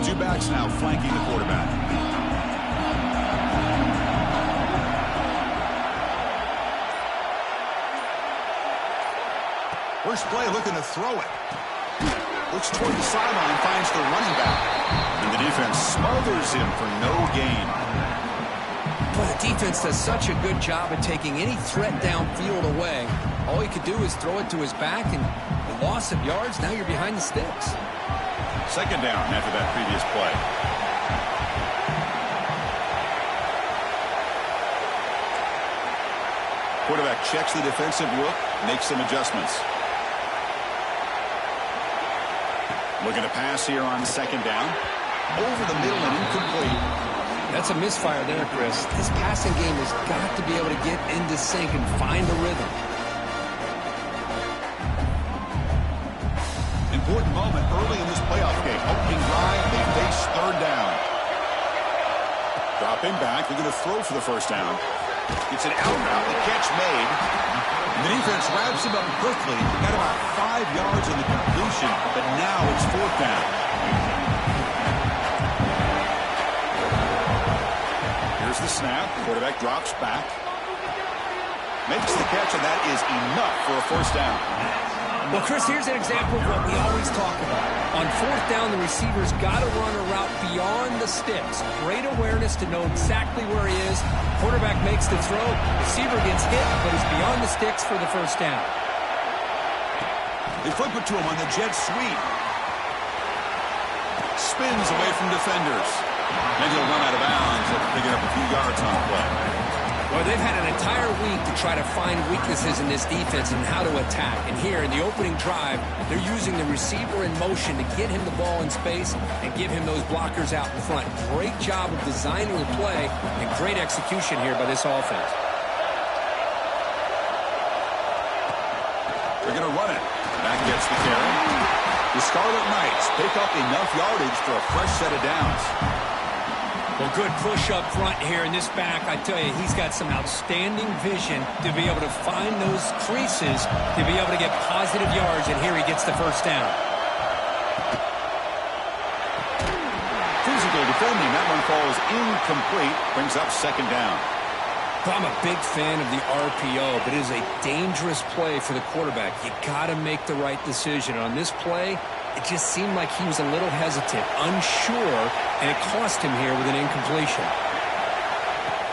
Two backs now flanking the quarterback. First play looking to throw it. Looks toward the sideline, finds the running back. And the defense smothers him for no gain. Well, the defense does such a good job of taking any threat downfield away. All he could do is throw it to his back, and the loss of yards, now you're behind the sticks. Second down after that previous play. Quarterback checks the defensive look, makes some adjustments. Looking to pass here on second down. Over the middle and incomplete. That's a misfire there, Chris. This passing game has got to be able to get into sync and find a rhythm. Important moment early in this playoff game. Opening drive, they face third down. Dropping back, they're going to throw for the first down. It's an out route, the catch made. And the defense wraps him up quickly. Got about 5 yards on the completion, but now it's fourth down. Here's the snap. Quarterback drops back. Makes the catch, and that is enough for a first down. Well, Chris, here's an example of what we always talk about. On fourth down, the receiver's got to run a route beyond the sticks. Great awareness to know exactly where he is. Quarterback makes the throw. Receiver gets hit, but he's beyond the sticks for the first down. They flip it to him on the jet sweep. Spins away from defenders. And he'll run out of bounds after picking up a few yards on the play. Well, they've had an entire week to try to find weaknesses in this defense and how to attack. And here in the opening drive, they're using the receiver in motion to get him the ball in space and give him those blockers out in front. Great job of designing the play and great execution here by this offense. They're going to run it. Back gets the carry. The Scarlet Knights pick up enough yardage for a fresh set of downs. Well, good push up front here in this back. I tell you, he's got some outstanding vision to be able to find those creases, to be able to get positive yards, and here he gets the first down. Physical defending. That one falls incomplete. Brings up second down. I'm a big fan of the RPO, but it is a dangerous play for the quarterback. You got to make the right decision. On this play, it just seemed like he was a little hesitant, unsure, and it cost him here with an incompletion.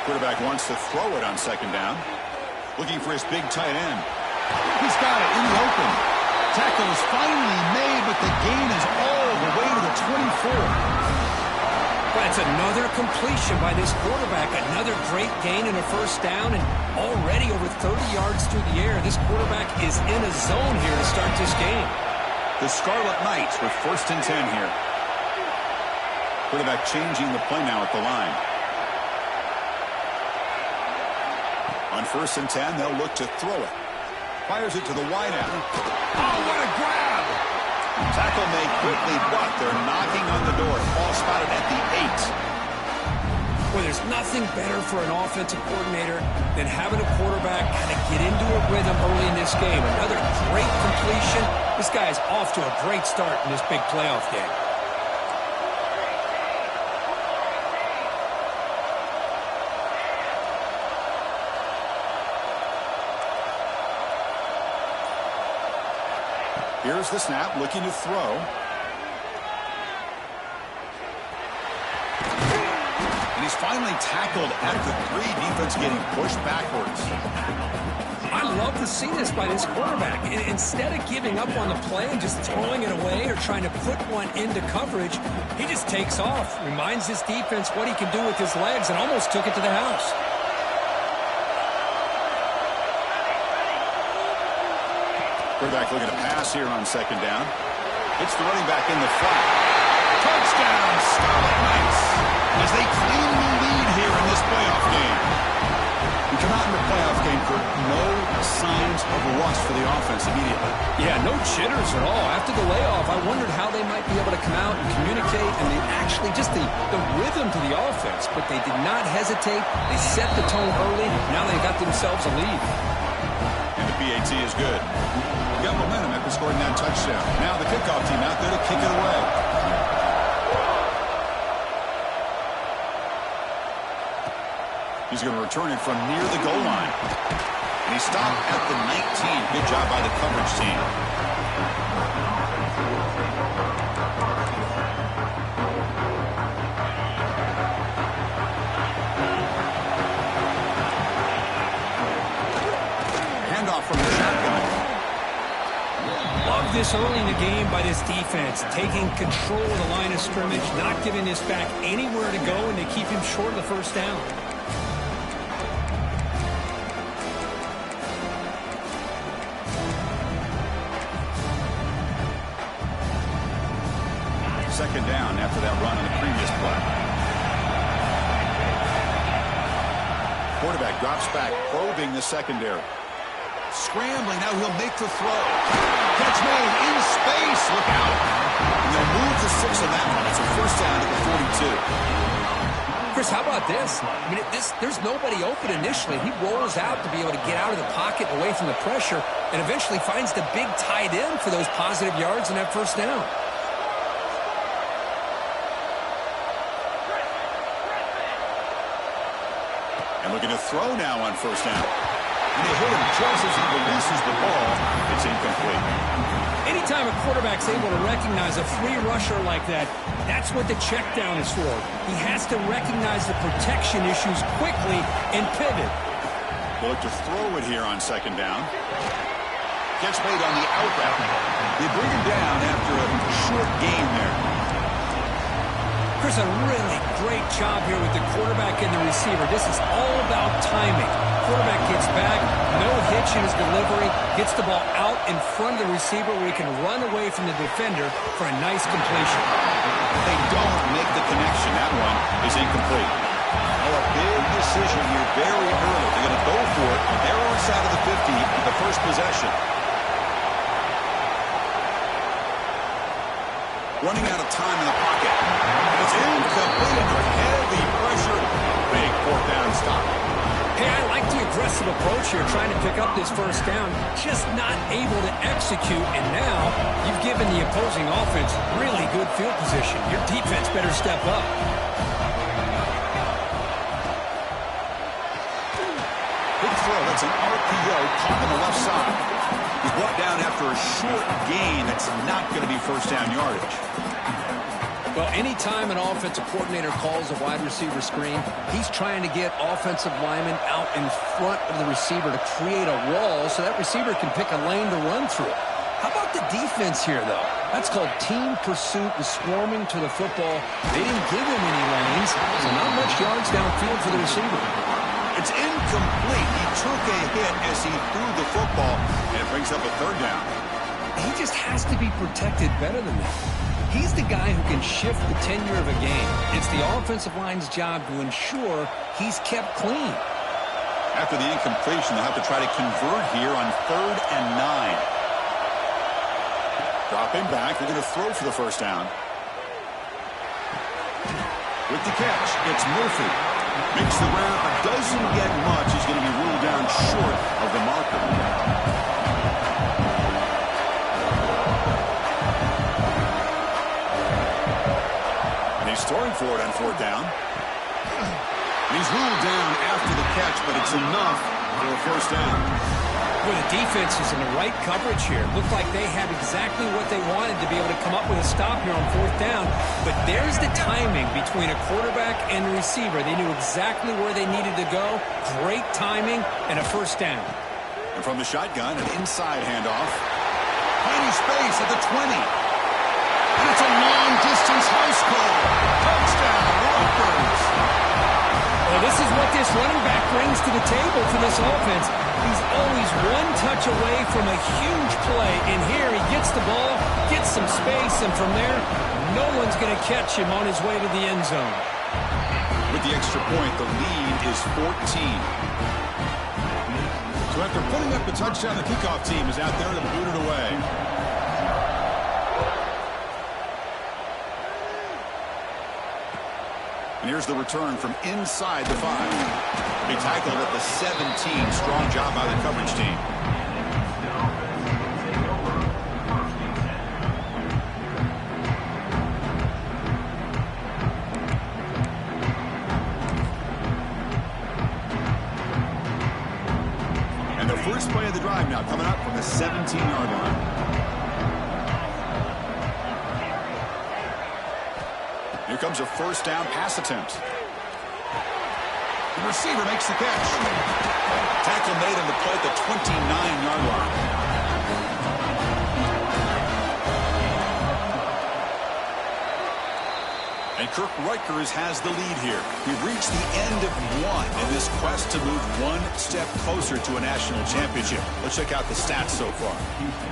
Quarterback wants to throw it on second down. Looking for his big tight end. He's got it in the open. Tackle is finally made, but the gain is all the way to the 24. That's another completion by this quarterback. Another great gain in a first down, and already over 30 yards through the air. This quarterback is in a zone here to start this game. The Scarlet Knights with first and 10 here. Quarterback changing the play now at the line. On first and 10, they'll look to throw it. Fires it to the wideout. Oh, what a grab! Tackle made quickly, but they're knocking on the door. Ball spotted at the 8. Well, there's nothing better for an offensive coordinator than having a quarterback kind of get into a rhythm early in this game. Another great completion. This guy is off to a great start in this big playoff game. Here's the snap, looking to throw. And he's finally tackled at the 3. Defense getting pushed backwards. I love to see this by this quarterback. Instead of giving up on the play and just throwing it away or trying to put one into coverage, he just takes off, reminds his defense what he can do with his legs, and almost took it to the house. Quarterback looking to pass here on second down. Hits the running back in the flat. Touchdown, Scarlet Knights, as they claim the lead here in this playoff game. We come out in the playoff game for no signs of rust for the offense immediately. Yeah, no jitters at all. After the layoff, I wondered how they might be able to come out and communicate, and they actually just the rhythm to the offense. But they did not hesitate. They set the tone early. Now they got themselves a lead. And the PAT is good. We got momentum after scoring that touchdown. Now the kickoff team out there to kick it away. He's going to return it from near the goal line. And he stopped at the 19. Good job by the coverage team. Handoff from the shotgun. Love this early in the game by this defense, taking control of the line of scrimmage, not giving this back anywhere to go, and they keep him short of the first down. Second down after that run on the previous play. Quarterback drops back, probing the secondary. Scrambling, now he'll make the throw. Catch made in space, look out. And they'll move to 6 on that one. It's a first down at the 42. Chris, how about this? I mean, there's nobody open initially. He rolls out to be able to get out of the pocket away from the pressure and eventually finds the big tight end for those positive yards in that first down. And looking to throw now on first down. And they hit him just as he releases the ball. It's incomplete. Anytime a quarterback's able to recognize a free rusher like that, that's what the check down is for. He has to recognize the protection issues quickly and pivot. They'll look to throw it here on second down. Gets made on the out route. They bring him down after a short gain there. Chris, a really great job here with the quarterback and the receiver. This is all about timing. Quarterback gets back, no hitch in his delivery, gets the ball out in front of the receiver where he can run away from the defender for a nice completion. They don't make the connection. That one is incomplete. Oh, a big decision here very early. They're going to go for it. They're inside of the 50, the first possession. Running out of time in the pocket. It's incomplete under heavy pressure. Big fourth down stop. Hey, I like the aggressive approach here, trying to pick up this first down, just not able to execute, and now you've given the opposing offense really good field position. Your defense better step up. Big throw, that's an RPO caught on the left side. He's brought down after a short gain. That's not going to be first down yardage. Well, anytime an offensive coordinator calls a wide receiver screen, he's trying to get offensive linemen out in front of the receiver to create a wall so that receiver can pick a lane to run through. How about the defense here, though? That's called team pursuit and swarming to the football. They didn't give him any lanes, so not much yards downfield for the receiver. It's incomplete. He took a hit as he threw the football, and it brings up a third down. He just has to be protected better than that. He's the guy who can shift the tenure of a game. It's the offensive line's job to ensure he's kept clean. After the incompletion, they'll have to try to convert here on 3rd and 9. Dropping back, they're going to throw for the first down. With the catch, it's Murphy. Makes the round, but doesn't get much. He's going to be ruled down short of the marker. He's throwing for it on 4th down. And he's ruled down after the catch, but it's enough for a first down. Well, the defense is in the right coverage here. Looked like they had exactly what they wanted to be able to come up with a stop here on 4th down. But there's the timing between a quarterback and the receiver. They knew exactly where they needed to go. Great timing and a first down. And from the shotgun, an inside handoff. Finding space at the 20. And it's a long-distance house call. Touchdown, Rutgers. Well, this is what this running back brings to the table for this offense. He's always one touch away from a huge play. And here he gets the ball, gets some space, and from there, no one's going to catch him on his way to the end zone. With the extra point, the lead is 14. So after putting up the touchdown, the kickoff team is out there to boot it away. And here's the return from inside the 5. They tackled at the 17. Strong job by the coverage team. And the first play of the drive now coming up from the 17-yard line. Here comes a first down pass attempt. The receiver makes the catch. Tackle made on the play at the 29-yard line. And Kirk Rutgers has the lead here. We've reached the end of one in this quest to move one step closer to a national championship. Let's check out the stats so far.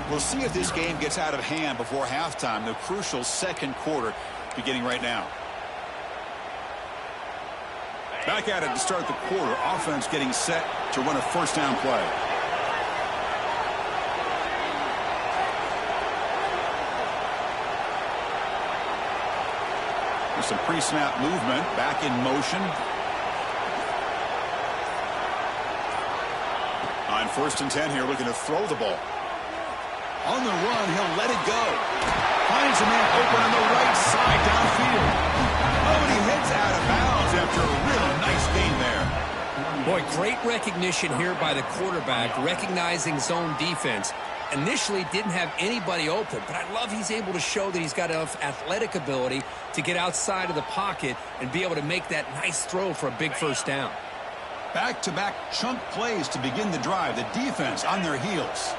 We'll see if this game gets out of hand before halftime, the crucial second quarter beginning right now. Back at it to start the quarter. Offense getting set to run a first down play. There's some pre-snap movement. Back in motion. On 1st and 10 here, looking to throw the ball. On the run, he'll let it go. Finds a man open on the right side downfield. Oh, and he heads out of bounds after a really nice gain there. Boy, great recognition here by the quarterback, recognizing zone defense. Initially didn't have anybody open, but I love he's able to show that he's got enough athletic ability to get outside of the pocket and be able to make that nice throw for a big first down. Back-to-back chunk plays to begin the drive. The defense on their heels.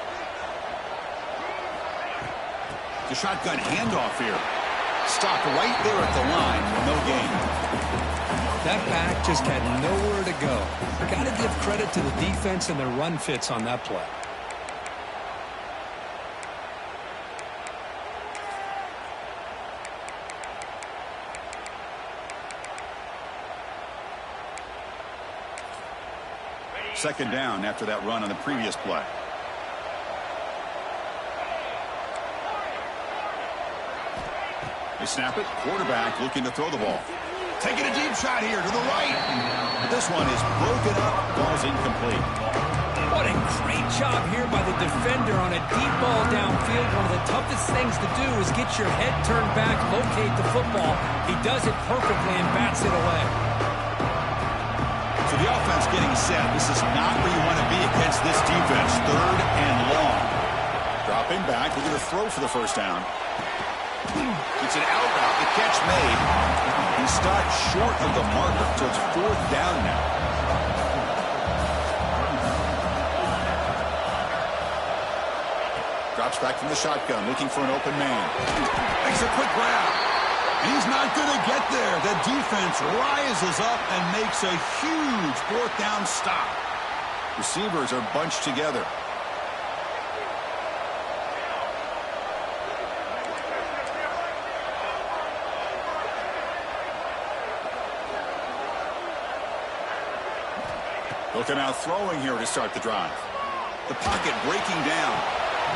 The shotgun handoff here. Stopped right there at the line for no gain. That back just had nowhere to go. Got to give credit to the defense and their run fits on that play. Second down after that run on the previous play. They snap it. Quarterback looking to throw the ball. Taking a deep shot here to the right. This one is broken up. Ball's incomplete. What a great job here by the defender on a deep ball downfield. One of the toughest things to do is get your head turned back, locate the football. He does it perfectly and bats it away. So the offense getting set. This is not where you want to be against this defense. 3rd and long. Dropping back. We're going to throw for the first down. It's an out route. The catch made. He stopped short of the marker, so it's 4th down now. Drops back from the shotgun, looking for an open man. Makes a quick grab. And he's not going to get there. The defense rises up and makes a huge 4th down stop. Receivers are bunched together. Looking out throwing here to start the drive. The pocket breaking down.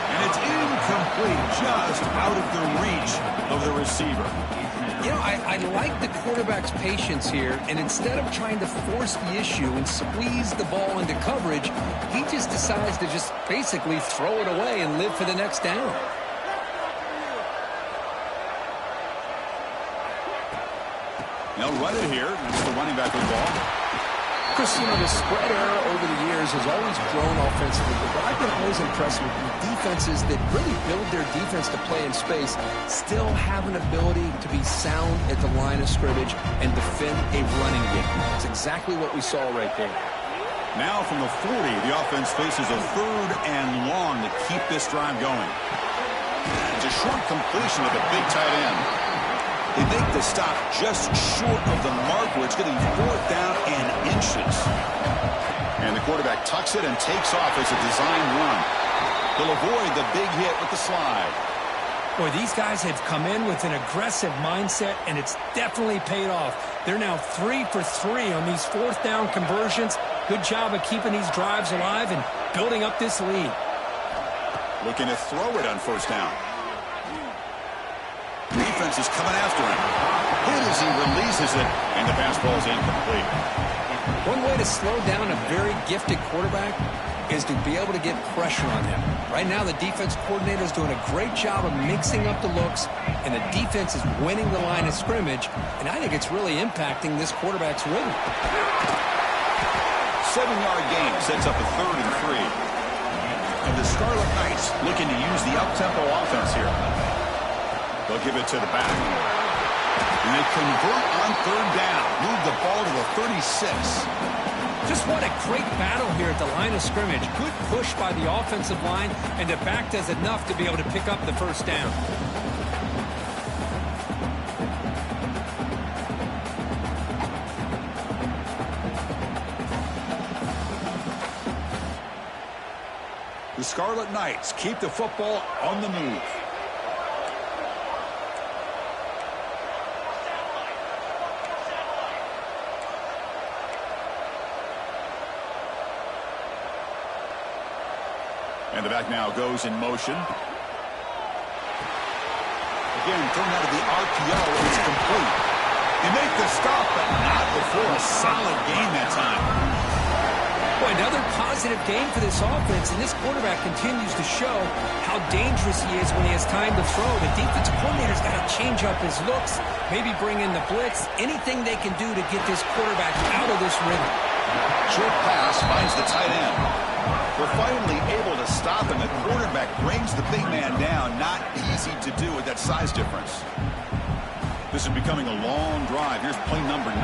And it's incomplete, just out of the reach of the receiver. You know, I like the quarterback's patience here, and instead of trying to force the issue and squeeze the ball into coverage, he just decides to just basically throw it away and live for the next down. They'll run it here. It's the running back with the ball. Chris, you know, the spread era over the years has always grown offensively, but I've been always impressed with defenses that really build their defense to play in space, still have an ability to be sound at the line of scrimmage and defend a running game. That's exactly what we saw right there. Now from the 40, the offense faces a 3rd and long to keep this drive going. It's a short completion of the big tight end. They make the stop just short of the mark where it's getting 4th down and inches. And the quarterback tucks it and takes off as a design run. He'll avoid the big hit with the slide. Boy, these guys have come in with an aggressive mindset, and it's definitely paid off. They're now 3 for 3 on these 4th down conversions. Good job of keeping these drives alive and building up this lead. Looking to throw it on 1st down. Defense is coming after him. Hit as he releases it, and the pass ball is incomplete. One way to slow down a very gifted quarterback is to be able to get pressure on him. Right now, the defense coordinator is doing a great job of mixing up the looks, and the defense is winning the line of scrimmage, and I think it's really impacting this quarterback's rhythm. 7-yard gain sets up a 3rd and 3. And the Scarlet Knights looking to use the up-tempo offense here. They'll give it to the back. And they convert on 3rd down. Move the ball to the 36. Just what a great battle here at the line of scrimmage. Good push by the offensive line, and the back does enough to be able to pick up the 1st down. The Scarlet Knights keep the football on the move. And the back now goes in motion. Again, thrown out of the RPO, and it's complete. They make the stop, but not before a solid gain that time. Boy, another positive game for this offense, and this quarterback continues to show how dangerous he is when he has time to throw. The defensive coordinator's got to change up his looks, maybe bring in the blitz, anything they can do to get this quarterback out of this rhythm. Short pass finds the tight end. We're finally able to stop him. The quarterback brings the big man down. Not easy to do with that size difference. This is becoming a long drive. Here's play number 9.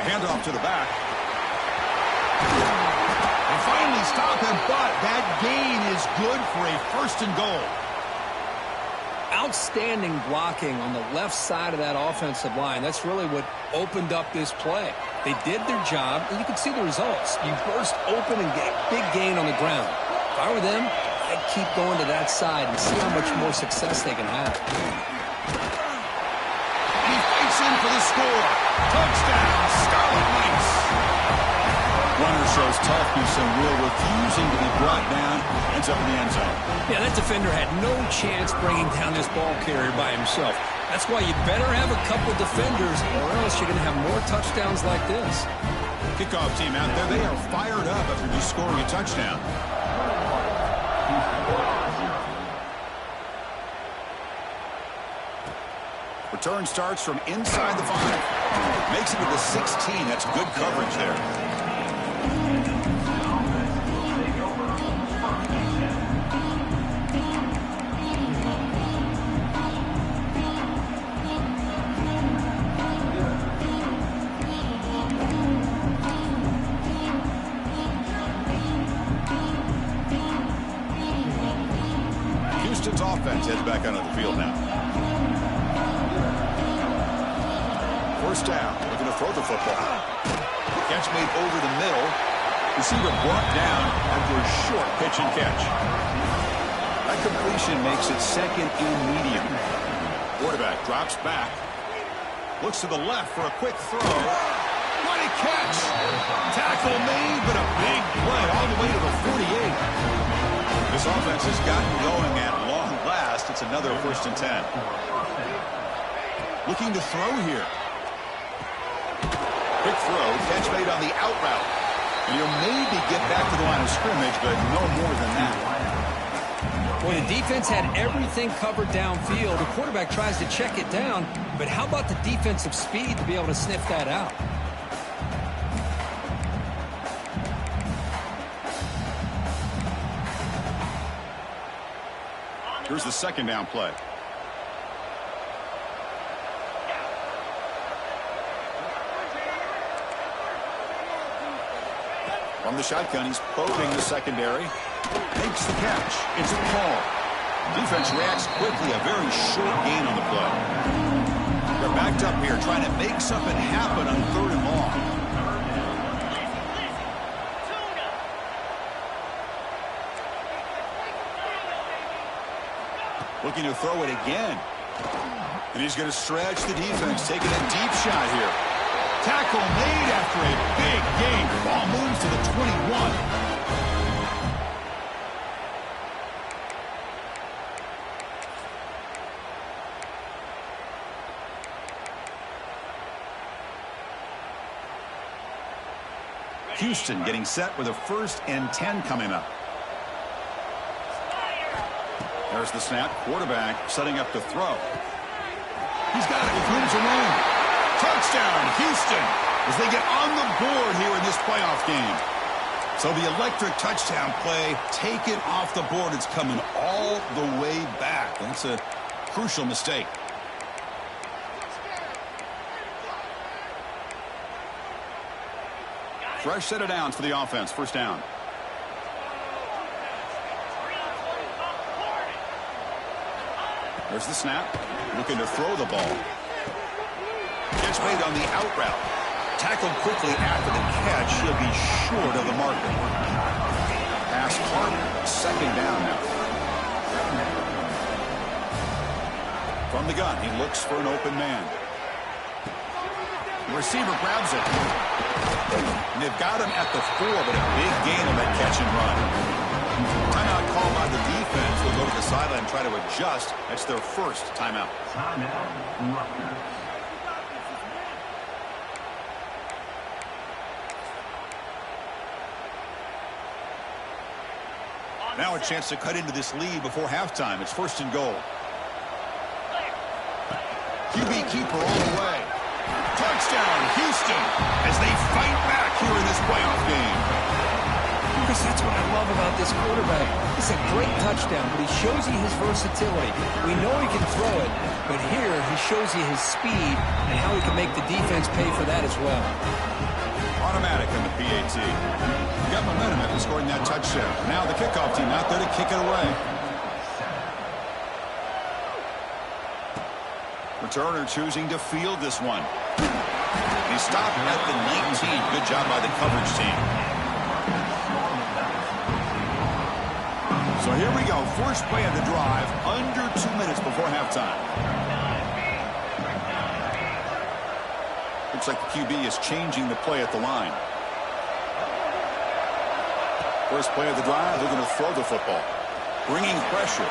Handoff to the back. They finally stop him, but that gain is good for a 1st and goal. Outstanding blocking on the left side of that offensive line. That's really what opened up this play. They did their job, and you can see the results. You burst open and get a big gain on the ground. If I were them, I'd keep going to that side and see how much more success they can have. He fights in for the score. Touchdown, Scarlet Knights. Runner shows toughness and will, refusing to be brought down. Ends up in the end zone. Yeah, that defender had no chance bringing down this ball carrier by himself. That's why you better have a couple defenders, or else you're going to have more touchdowns like this. Kickoff team out there, they are fired up after just scoring a touchdown. Return starts from inside the 5. Makes it to the 16. That's good coverage there. Houston's offense heads back onto the field now. 1st down, looking to throw the football. Catch made over the middle. Receiver brought down after a short pitch and catch. That completion makes it 2nd and medium. Quarterback drops back. Looks to the left for a quick throw. What a catch! Tackle made, but a big play all the way to the 48. This offense has gotten going at long last. It's another 1st and 10. Looking to throw here. Quick throw, catch made on the out route. And he'll maybe get back to the line of scrimmage, but no more than that. Well, the defense had everything covered downfield. The quarterback tries to check it down, but how about the defensive speed to be able to sniff that out? Here's the second down play. From the shotgun, he's probing the secondary. Makes the catch. It's a call. Defense reacts quickly. A very short gain on the play. They're backed up here trying to make something happen on 3rd and long. Looking to throw it again. And he's going to stretch the defense, taking a deep shot here. Tackle made after a big gain. Ball moves to the 21. Houston getting set with a 1st and 10 coming up. There's the snap. Quarterback setting up to throw. He's got it with room to run. Touchdown, Houston, as they get on the board here in this playoff game. So the electric touchdown play, take it off the board. It's coming all the way back. That's a crucial mistake. Fresh set of downs for the offense. 1st down. There's the snap. Looking to throw the ball. Gets made on the out route. Tackled quickly after the catch. He'll be short of the marker. Pass caught. 2nd down now. From the gun, he looks for an open man. The receiver grabs it. And they've got him at the 4, but a big gain on that catch and run. Timeout called by the defense. They'll go to the sideline and try to adjust. That's their 1st timeout. Now a chance to cut into this lead before halftime. It's 1st and goal. QB keeper all the way. Touchdown, Houston, as they fight back here in this playoff game. Chris, that's what I love about this quarterback. It's a great touchdown, but he shows you his versatility. We know he can throw it, but here he shows you his speed and how he can make the defense pay for that as well. Automatic on the PAT. Got momentum after scoring that touchdown. Now the kickoff team out there to kick it away. Returner choosing to field this one. He stopped at the 19. Good job by the coverage team. So here we go. First play of the drive. Under 2 minutes before halftime. Looks like the QB is changing the play at the line. First play of the drive. They're going to throw the football. Bringing pressure.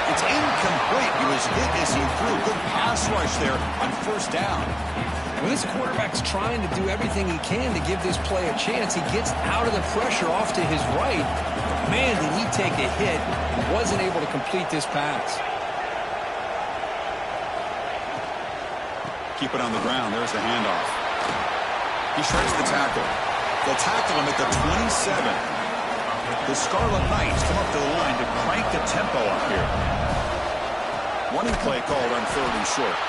It's incomplete. He was hit as he threw. Good pass rush there on 1st down. Well, this quarterback's trying to do everything he can to give this play a chance. He gets out of the pressure off to his right. Man, did he take a hit and wasn't able to complete this pass. Keep it on the ground. There's the handoff. He shreds the tackle. They'll tackle him at the 27. The Scarlet Knights come up to the line to crank the tempo up here. Running play called on 3rd and short.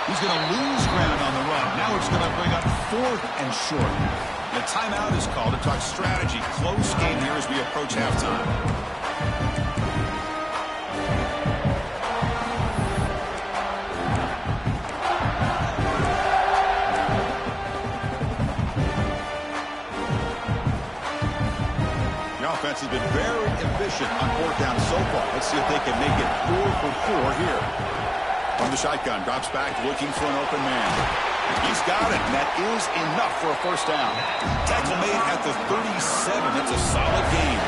He's going to lose ground on the run. Now it's going to bring up 4th and short. The timeout is called to talk strategy. Close game here as we approach halftime. The offense has been very efficient on 4th down so far. Let's see if they can make it 4 for 4 here. From the shotgun, drops back, looking for an open man. He's got it, and that is enough for a 1st down. Tackle made at the 37. That's a solid gain.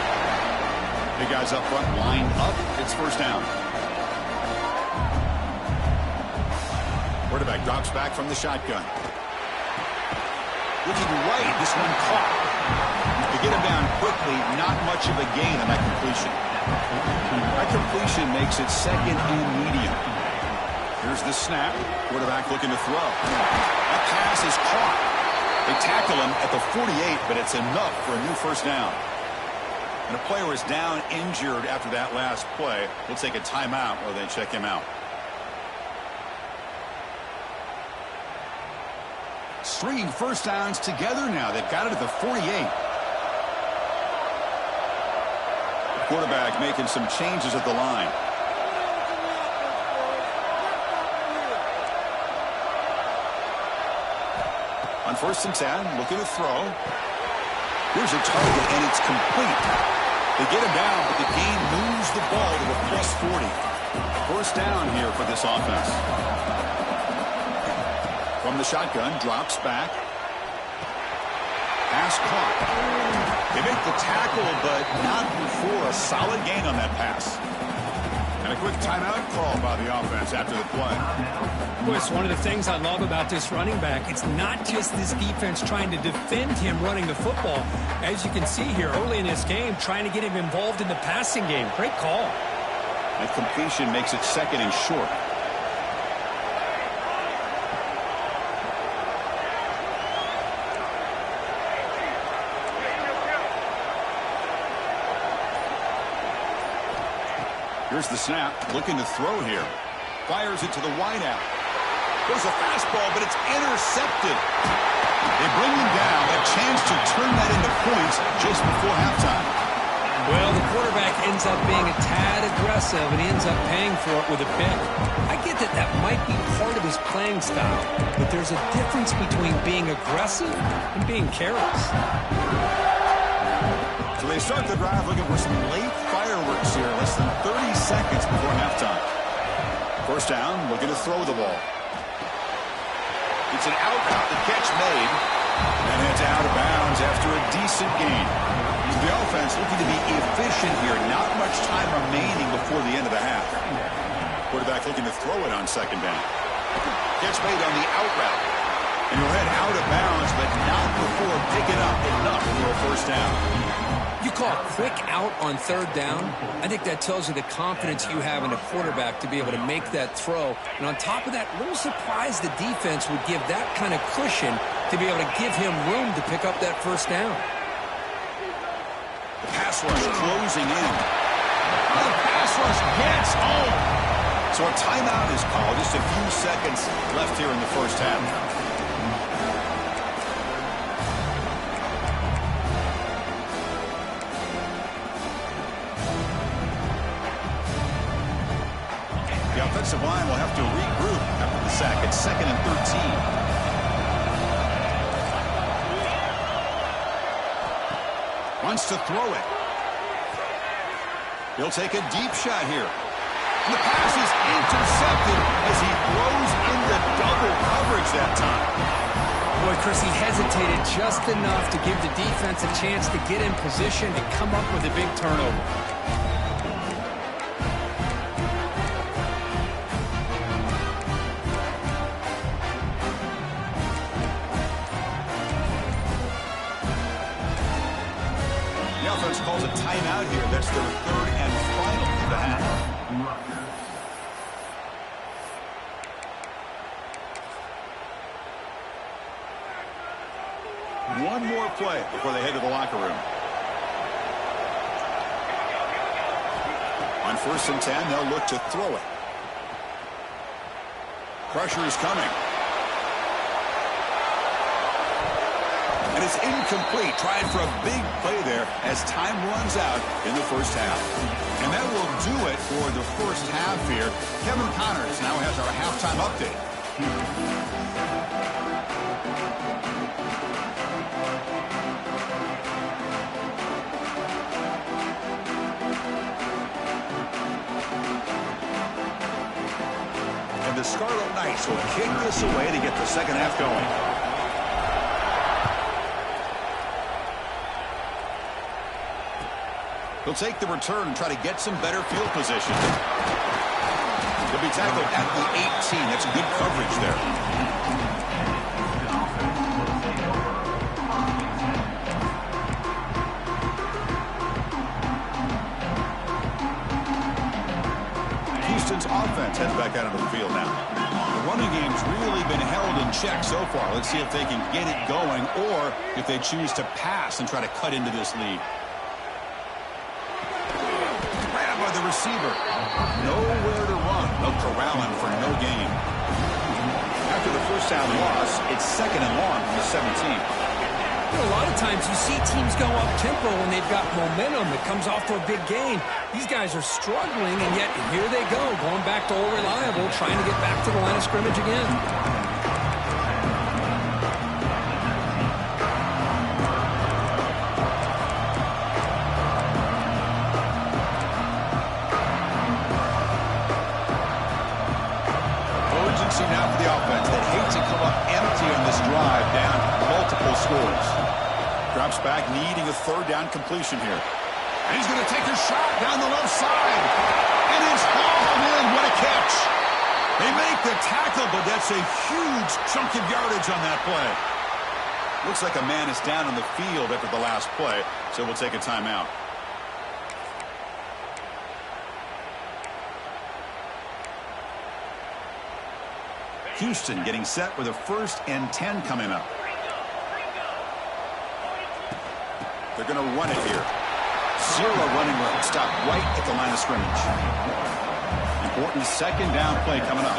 Big guys up front, lined up. It's 1st down. Quarterback drops back from the shotgun. Looking right, this one caught. To get him down quickly, not much of a gain on that completion. That completion makes it 2nd and medium. Here's the snap. Quarterback looking to throw. That pass is caught. They tackle him at the 48, but it's enough for a new 1st down. And a player is down injured after that last play. We'll take a timeout while they check him out. Stringing first downs together now. They've got it at the 48. The quarterback making some changes at the line. On 1st and 10, looking to throw. Here's a target, and it's complete. They get him down, but the game moves the ball to a plus 40. First down here for this offense. From the shotgun, drops back. Pass caught. They make the tackle, but not before a solid gain on that pass. And a quick timeout call by the offense after the play. Boy, it's one of the things I love about this running back. It's not just this defense trying to defend him running the football. As you can see here early in this game, trying to get him involved in the passing game. Great call. That completion makes it 2nd and short. Here's the snap, looking to throw here. Fires it to the wideout. There's a fastball, but it's intercepted. They bring him down, a chance to turn that into points just before halftime. Well, the quarterback ends up being a tad aggressive, and he ends up paying for it with a pick. I get that that might be part of his playing style, but there's a difference between being aggressive and being careless. So they start the drive looking for some late fireworks here, less than 30 seconds before halftime. First down, looking to throw the ball. It's an out route, the catch made, and it's out of bounds after a decent gain. So the offense looking to be efficient here, not much time remaining before the end of the half. Quarterback looking to throw it on 2nd down. Catch made on the out route. And he'll head out of bounds, but not before picking up enough for a first down. You call a quick out on 3rd down. I think that tells you the confidence you have in a quarterback to be able to make that throw. And on top of that, a little surprised the defense would give that kind of cushion to be able to give him room to pick up that first down. The pass rush closing in. The pass rush gets home. So a timeout is called. Just a few seconds left here in the first half. The offensive line will have to regroup after the sack. It's 2nd and 13. Wants to throw it. He'll take a deep shot here. And the pass is intercepted as he throws into double coverage that time. Boy, Chris, he hesitated just enough to give the defense a chance to get in position and come up with a big turnover. The offense calls a timeout here. That's their 3rd and final of the half. One more play before they head to the locker room. On 1st and 10, they'll look to throw it. Pressure is coming. And it's incomplete. Tried for a big play there as time runs out in the first half. And that will do it for the first half here. Kevin Connors now has our halftime update. And the Scarlet Knights will kick this away to get the second half going. He'll take the return and try to get some better field position. He'll be tackled at the 18. That's good coverage there. Houston's offense heads back out into the field now. The running game's really been held in check so far. Let's see if they can get it going or if they choose to pass and try to cut into this lead. receiver. Nowhere to run. They'll corral him for no gain. After the first down loss, it's 2nd and long from the 17. You know, a lot of times you see teams go up-tempo when they've got momentum that comes off for a big gain. These guys are struggling, and yet here they go, going back to old reliable, trying to get back to the line of scrimmage again. Now for the offense that hate to come up empty on this drive, down multiple scores. Drops back, needing a 3rd down completion here. And he's going to take a shot down the left side. And it's hauled in. What a catch. They make the tackle, but that's a huge chunk of yardage on that play. Looks like a man is down on the field after the last play, so we'll take a timeout. Houston getting set with a 1st and 10 coming up. They're going to run it here. 0 running room. Stop right at the line of scrimmage. Important 2nd down play coming up.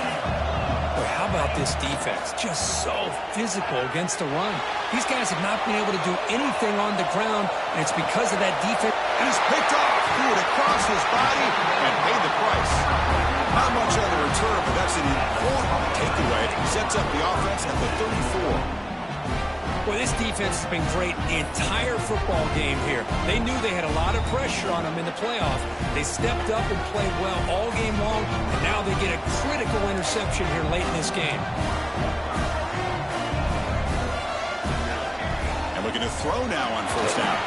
Boy, how about this defense? Just so physical against the run. These guys have not been able to do anything on the ground, and it's because of that defense. And it's picked off. Threw it across his body and paid the price. Not much on the return, but that's an important takeaway. Sets up the offense at the 34. Well, this defense has been great the entire football game here. They knew they had a lot of pressure on them in the playoffs. They stepped up and played well all game long, and now they get a critical interception here late in this game. And we're going to throw now on 1st down.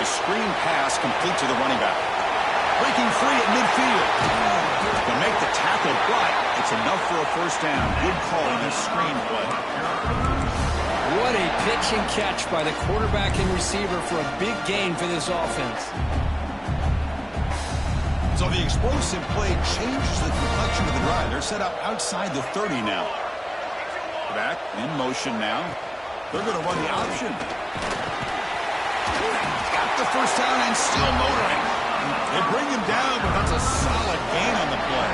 To screen pass complete to the running back. Breaking free at midfield. To make the tackle, but it's enough for a 1st down. Good call on this screen play. What a pitch and catch by the quarterback and receiver for a big gain for this offense. So the explosive play changes the complexion of the drive. They're set up outside the 30 now. Back in motion now. They're going to run the option. Got the 1st down and still motoring. They bring him down, but that's a solid gain on the play.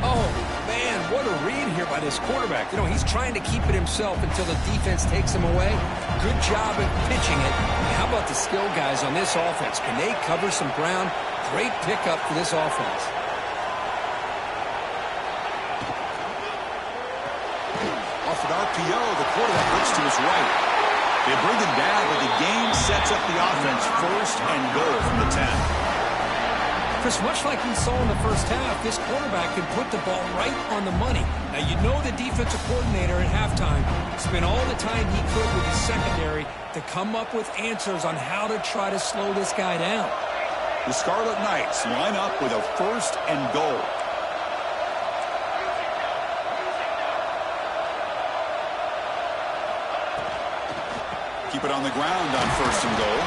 Oh, man, what a read here by this quarterback. You know, he's trying to keep it himself until the defense takes him away. Good job at pitching it. How about the skill guys on this offense? Can they cover some ground? Great pickup for this offense. Off an RPO, the quarterback looks to his right. They bring him down, but the game sets up the offense 1st and goal from the 10. Chris, much like we saw in the first half, this quarterback can put the ball right on the money. Now, you know the defensive coordinator at halftime spent all the time he could with his secondary to come up with answers on how to try to slow this guy down. The Scarlet Knights line up with a 1st and goal. Keep it on the ground on 1st and goal.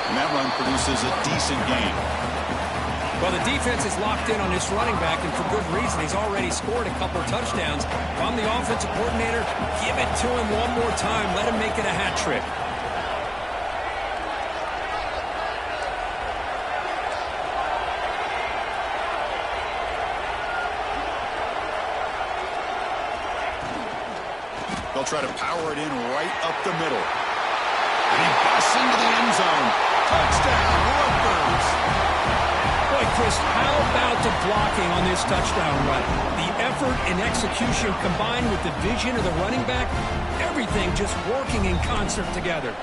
And that run produces a decent gain. Well, the defense is locked in on this running back, and for good reason. He's already scored a couple touchdowns. If I'm the offensive coordinator, give it to him one more time. Let him make it a hat trick. They'll try to power it in right up the middle. And he busts into the end zone. Touchdown, Rutgers. Boy, Chris, how about the blocking on this touchdown run? The effort and execution combined with the vision of the running back, everything just working in concert together.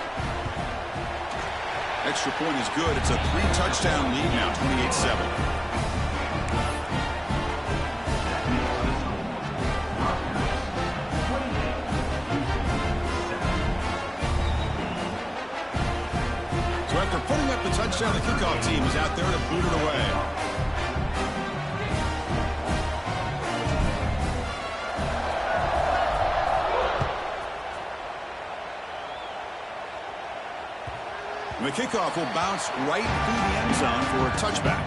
Extra point is good. It's a 3-touchdown lead now, 28-7. After putting up the touchdown, the kickoff team is out there to boot it away. And the kickoff will bounce right through the end zone for a touchback.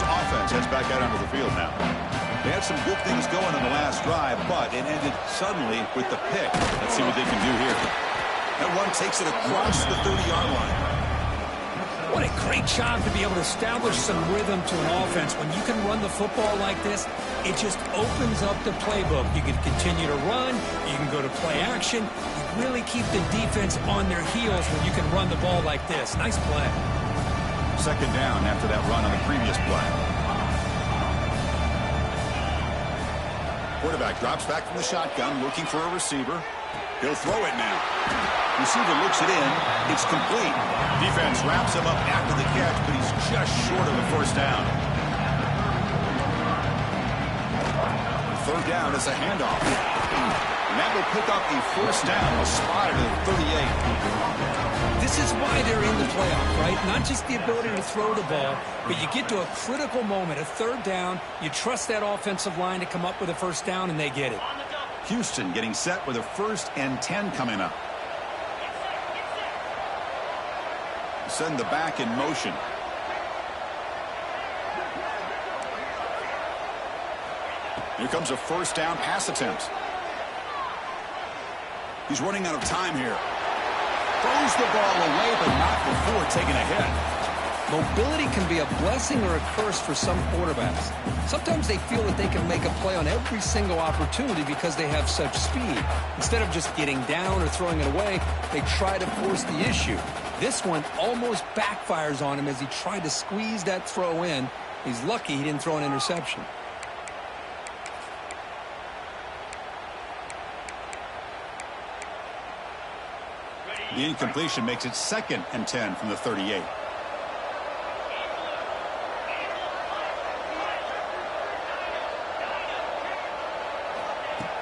offense heads back out onto the field now. They had some good things going on the last drive, but it ended suddenly with the pick. Let's see what they can do here. That run takes it across the 30-yard line. What a great job to be able to establish some rhythm to an offense. When you can run the football like this, it just opens up the playbook. You can continue to run. You can go to play action. You really keep the defense on their heels when you can run the ball like this. Nice play. Second down after that run on the previous play. Quarterback drops back from the shotgun, looking for a receiver. He'll throw it now. Receiver looks it in. It's complete. Defense wraps him up after the catch, but he's just short of the first down. Third down is a handoff. And that will pick up the first down. A spot at the 38. This is why they're in the playoff, right? Not just the ability to throw the ball, but you get to a critical moment, a third down. You trust that offensive line to come up with a first down, and they get it. Houston getting set with a 1st and 10 coming up. Send the back in motion. Here comes a first down pass attempt. He's running out of time here. Throws the ball away, but not before taking a hit. Mobility can be a blessing or a curse for some quarterbacks. Sometimes they feel that they can make a play on every single opportunity because they have such speed. Instead of just getting down or throwing it away, they try to force the issue. This one almost backfires on him as he tried to squeeze that throw in. He's lucky he didn't throw an interception. The incompletion makes it 2nd and 10 from the 38.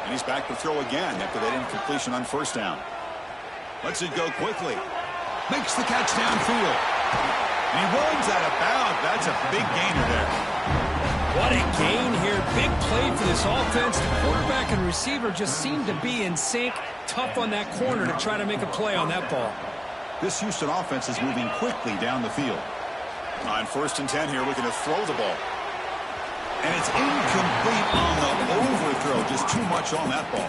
And he's back to throw again after that incompletion on first down. Lets it go quickly. Makes the catch downfield. And he runs out of bounds. That's a big gainer there. What a gain here. Big play for this offense. The quarterback and receiver just seem to be in sync. Tough on that corner to try to make a play on that ball. This Houston offense is moving quickly down the field. On 1st and 10 here, looking to throw the ball. And it's incomplete on the overthrow. Just too much on that ball.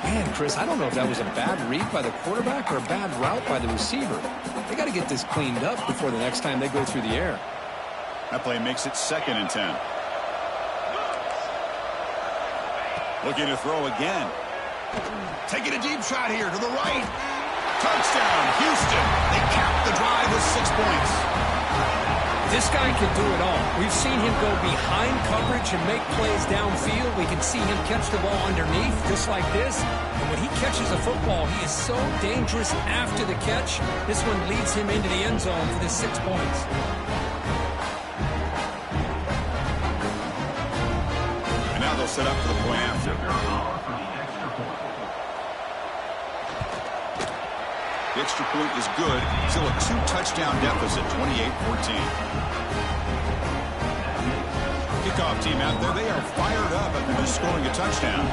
Man, Chris, I don't know if that was a bad read by the quarterback or a bad route by the receiver. They got to get this cleaned up before the next time they go through the air. That play makes it 2nd and 10. Looking to throw again. Taking a deep shot here to the right. Touchdown, Houston. They cap the drive with 6 points. This guy can do it all. We've seen him go behind coverage and make plays downfield. We can see him catch the ball underneath, just like this. And when he catches a football, he is so dangerous after the catch. This one leads him into the end zone for the 6 points. And now they'll set up for the point after. The extra point is good. Still a 2-touchdown deficit, 28-14. Kickoff team out there, they are fired up after just scoring a touchdown.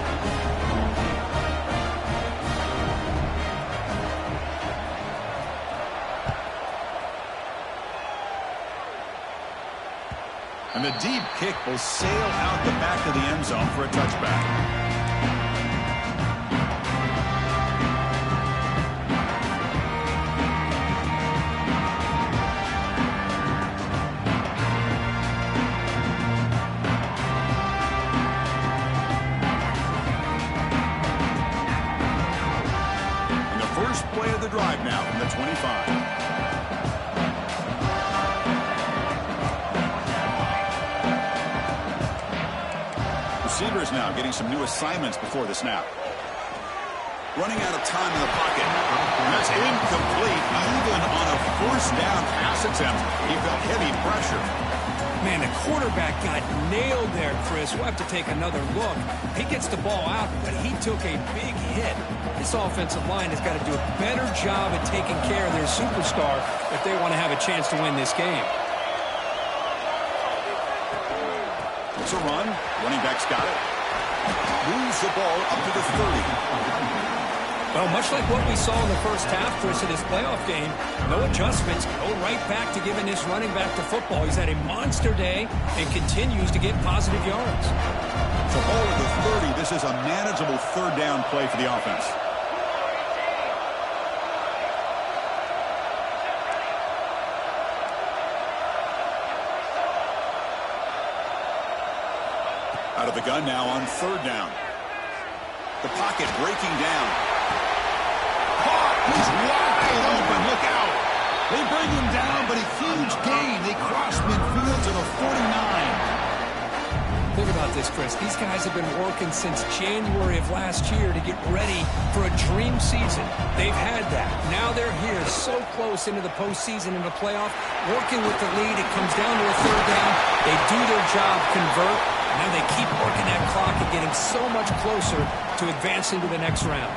And the deep kick will sail out the back of the end zone for a touchback. Drive now from the 25. Receivers now getting some new assignments before the snap. Running out of time in the pocket. And that's incomplete. Even on a 1st down pass attempt, he felt heavy pressure. Man, the quarterback got nailed there, Chris. We'll have to take another look. He gets the ball out, but he took a big hit. This offensive line has got to do a better job at taking care of their superstar if they want to have a chance to win this game. It's a run. Running back's got it. Moves the ball up to the 30. Well, much like what we saw in the first half, Chris, of this playoff game, no adjustments. Go right back to giving this running back to football. He's had a monster day and continues to get positive yards. So ball at the 30. This is a manageable third down play for the offense. Out of the gun now on third down. The pocket breaking down. Caught. He's wide open. Look out. They bring him down, but a huge gain. They cross midfield to the 49. Think about this, Chris. These guys have been working since January of last year to get ready for a dream season. They've had that. Now they're here so close into the postseason and the playoff, working with the lead. It comes down to a third down. They do their job, convert. Now they keep working that clock and getting so much closer to advancing to the next round.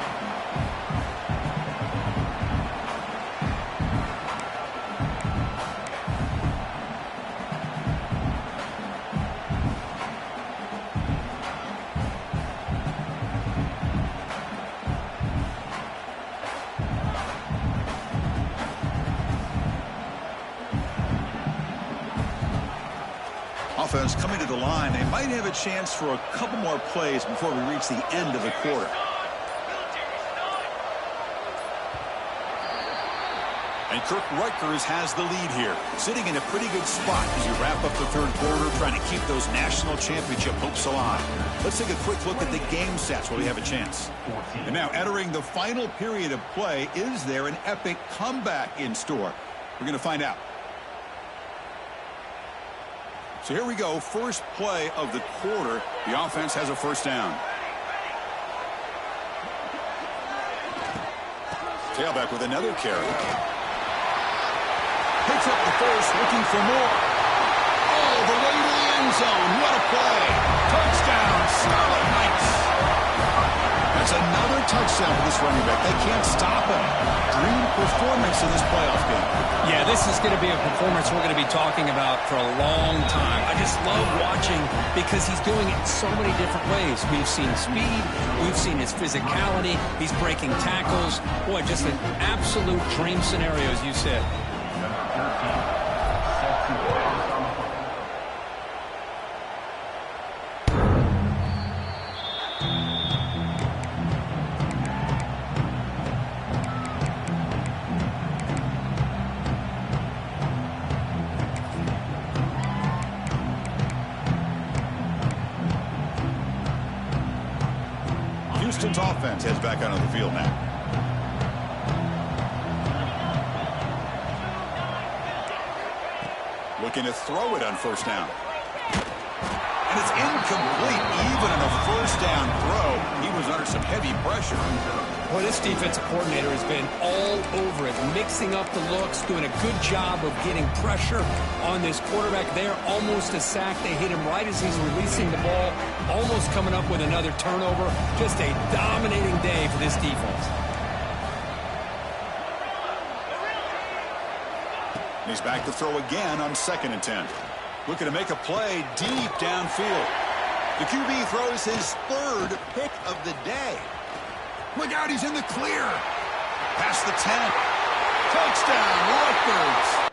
Offense coming to the line. They might have a chance for a couple more plays before we reach the end of the quarter. And Kirk Rutgers has the lead here, sitting in a pretty good spot as you wrap up the third quarter, trying to keep those national championship hopes alive. Let's take a quick look at the game stats while we have a chance. And now entering the final period of play, is there an epic comeback in store? We're going to find out. So here we go, first play of the quarter. The offense has a first down. Tailback with another carry. Picks up the first, looking for more. All the way to the end zone. What a play. Touchdown, Scarlet Knights. That's another touchdown for this running back. They can't stop him. Dream performance in this playoff game. Yeah, this is going to be a performance we're going to be talking about for a long time. I just love watching because he's doing it in so many different ways. We've seen speed. We've seen his physicality. He's breaking tackles. Boy, just an absolute dream scenario, as you said. Houston's offense heads back out on the field now. Looking to throw it on first down. And it's incomplete. Even on a first down throw, he was under some heavy pressure. Well, this defensive coordinator has been all over it, mixing up the looks, doing a good job of getting pressure on this quarterback there. Almost a sack. They hit him right as he's releasing the ball, almost coming up with another turnover. Just a dominating day for this defense. He's back to throw again on 2nd and 10. Looking to make a play deep downfield. The QB throws his third pick of the day. Look out, he's in the clear. Past the 10. Touchdown, Rutgers.